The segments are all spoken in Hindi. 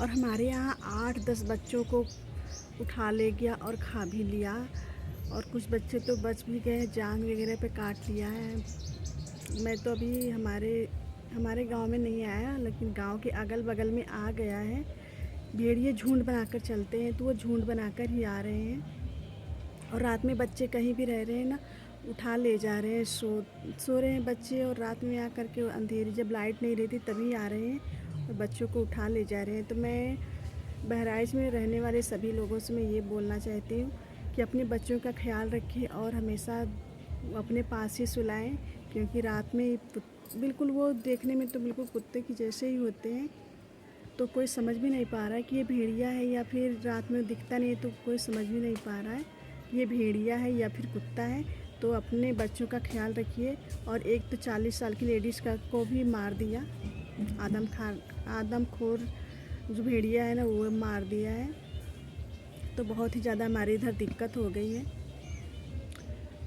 और हमारे यहाँ 8-10 बच्चों को उठा ले गया और खा भी लिया, और कुछ बच्चे तो बच भी गए, जांघ वगैरह पे काट लिया है। मैं तो अभी हमारे गांव में नहीं आया, लेकिन गांव के अगल बगल में आ गया है। भेड़िए झुंड बनाकर चलते हैं, तो वो झुंड बनाकर ही आ रहे हैं। और रात में बच्चे कहीं भी रह रहे हैं ना, उठा ले जा रहे हैं। सो रहे हैं बच्चे, और रात में आकर के अंधेरी, जब लाइट नहीं रहती तभी आ रहे हैं और बच्चों को उठा ले जा रहे हैं। तो मैं बहराइच में रहने वाले सभी लोगों से मैं ये बोलना चाहती हूँ कि अपने बच्चों का ख्याल रखें और हमेशा अपने पास ही सुलाएं, क्योंकि रात में बिल्कुल वो देखने में तो बिल्कुल कुत्ते की जैसे ही होते हैं। तो कोई समझ भी नहीं पा रहा है कि ये भेड़िया है, या फिर रात में दिखता नहीं है तो कोई समझ भी नहीं पा रहा है कि ये भेड़िया है या फिर कुत्ता है। तो अपने बच्चों का ख्याल रखिए। और एक तो 40 साल की लेडीज़ को भी मार दिया, आदमखोर जो भेड़िया है ना, वो मार दिया है। तो बहुत ही ज़्यादा हमारे इधर दिक्कत हो गई है।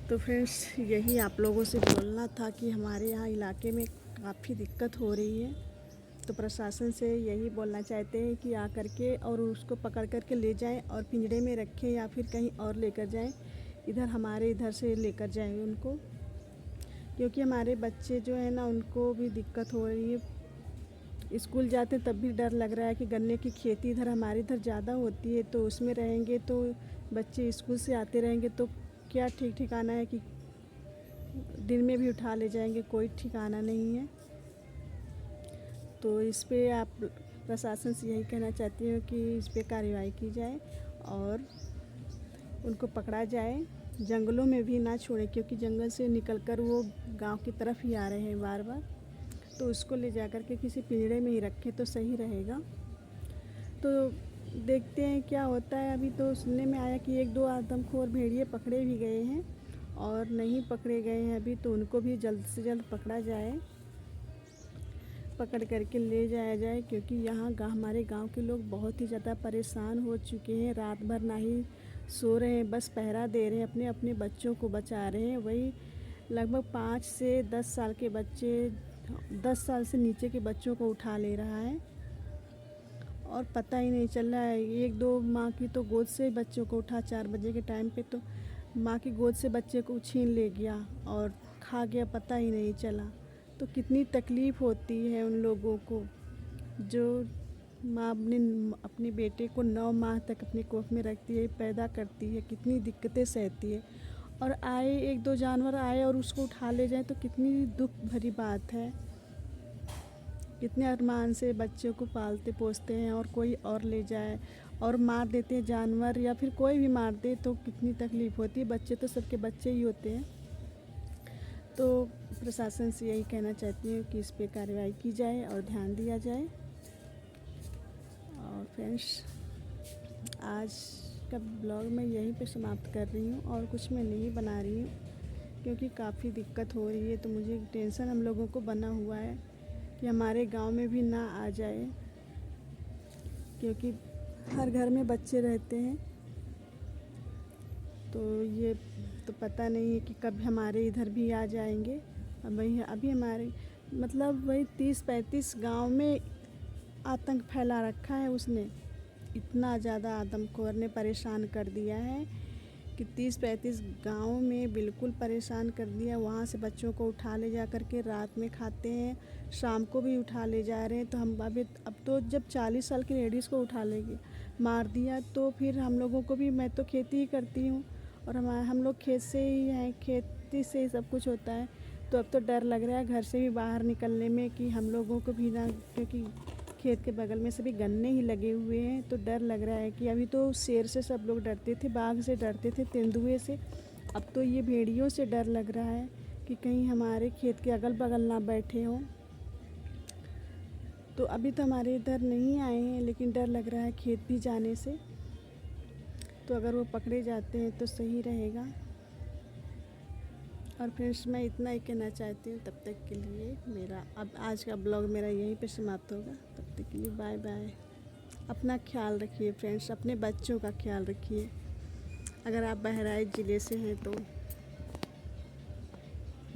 तो फ्रेंड्स, यही आप लोगों से बोलना था कि हमारे यहाँ इलाके में काफ़ी दिक्कत हो रही है। तो प्रशासन से यही बोलना चाहते हैं कि आ करके और उसको पकड़ करके ले जाएं और पिंजरे में रखें, या फिर कहीं और लेकर जाएं। हमारे इधर से लेकर जाएंगे उनको, क्योंकि हमारे बच्चे जो है ना, उनको भी दिक्कत हो रही है। स्कूल जाते तब भी डर लग रहा है कि गन्ने की खेती इधर हमारे इधर ज़्यादा होती है, तो उसमें रहेंगे तो बच्चे स्कूल से आते रहेंगे तो क्या ठीक ठिकाना है कि दिन में भी उठा ले जाएंगे, कोई ठिकाना नहीं है। तो इस पे आप प्रशासन से यही कहना चाहती हूँ कि इस पे कार्रवाई की जाए और उनको पकड़ा जाए। जंगलों में भी ना छोड़े, क्योंकि जंगल से निकलकर वो गांव की तरफ ही आ रहे हैं बार बार। तो उसको ले जाकर के किसी पिंजरे में ही रखें तो सही रहेगा। तो देखते हैं क्या होता है। अभी तो सुनने में आया कि 1-2 आदमखोर भेड़िए पकड़े भी गए हैं, और नहीं पकड़े गए हैं अभी, तो उनको भी जल्द से जल्द पकड़ा जाए, पकड़ करके ले जाया जाए। क्योंकि यहाँ हमारे गांव के लोग बहुत ही ज़्यादा परेशान हो चुके हैं। रात भर ना ही सो रहे हैं, बस पहरा दे रहे हैं, अपने अपने बच्चों को बचा रहे हैं। वही लगभग 5 से 10 साल के बच्चे, 10 साल से नीचे के बच्चों को उठा ले रहा है, और पता ही नहीं चल रहा है। 1-2 माँ की तो गोद से बच्चों को उठा, 4 बजे के टाइम पे तो माँ की गोद से बच्चे को छीन ले गया और खा गया, पता ही नहीं चला। तो कितनी तकलीफ़ होती है उन लोगों को, जो माँ अपने बेटे को 9 माह तक अपनी कोख में रखती है, पैदा करती है, कितनी दिक्कतें सहती है। और आए 1-2 जानवर आए और उसको उठा ले जाए तो कितनी दुख भरी बात है। कितने अरमान से बच्चों को पालते पोसते हैं, और कोई और ले जाए और मार देते हैं जानवर, या फिर कोई भी मार दे तो कितनी तकलीफ़ होती है। बच्चे तो सबके बच्चे ही होते हैं। तो प्रशासन से यही कहना चाहती हूँ कि इस पे कार्रवाई की जाए और ध्यान दिया जाए। और फ्रेंड्स, आज का ब्लॉग मैं यहीं पे समाप्त कर रही हूँ, और कुछ मैं नहीं बना रही हूँ, क्योंकि काफ़ी दिक्कत हो रही है। तो मुझे टेंशन हम लोगों को बना हुआ है कि हमारे गांव में भी ना आ जाए, क्योंकि हर घर में बच्चे रहते हैं। तो ये तो पता नहीं है कि कब हमारे इधर भी आ जाएंगे। अभी हमारे मतलब वही 30-35 गांव में आतंक फैला रखा है उसने। इतना ज़्यादा आदमखोर ने परेशान कर दिया है कि 30-35 गाँव में बिल्कुल परेशान कर दिया। वहाँ से बच्चों को उठा ले जा कर के रात में खाते हैं, शाम को भी उठा ले जा रहे हैं। तो हम अब तो जब 40 साल की लेडीज़ को उठा लेंगे, मार दिया, तो फिर हम लोगों को भी, मैं तो खेती ही करती हूँ और हम लोग खेत से ही हैं, खेती से ही सब कुछ होता है। तो अब तो डर लग रहा है घर से भी बाहर निकलने में कि हम लोगों को भी ना, क्योंकि खेत के बगल में सभी गन्ने ही लगे हुए हैं। तो डर लग रहा है कि अभी तो शेर से सब लोग डरते थे, बाघ से डरते थे, तेंदुए से, अब तो ये भेड़ियों से डर लग रहा है कि कहीं हमारे खेत के अगल बगल ना बैठे हों। तो अभी तो हमारे इधर नहीं आए हैं, लेकिन डर लग रहा है खेत भी जाने से। तो अगर वो पकड़े जाते हैं तो सही रहेगा। और फ्रेंड्स, मैं इतना ही कहना चाहती हूँ। तब तक के लिए अब आज का ब्लॉग मेरा यहीं पे समाप्त होगा। तब तक के लिए बाय बाय। अपना ख्याल रखिए फ्रेंड्स, अपने बच्चों का ख्याल रखिए। अगर आप बहराइच ज़िले से हैं तो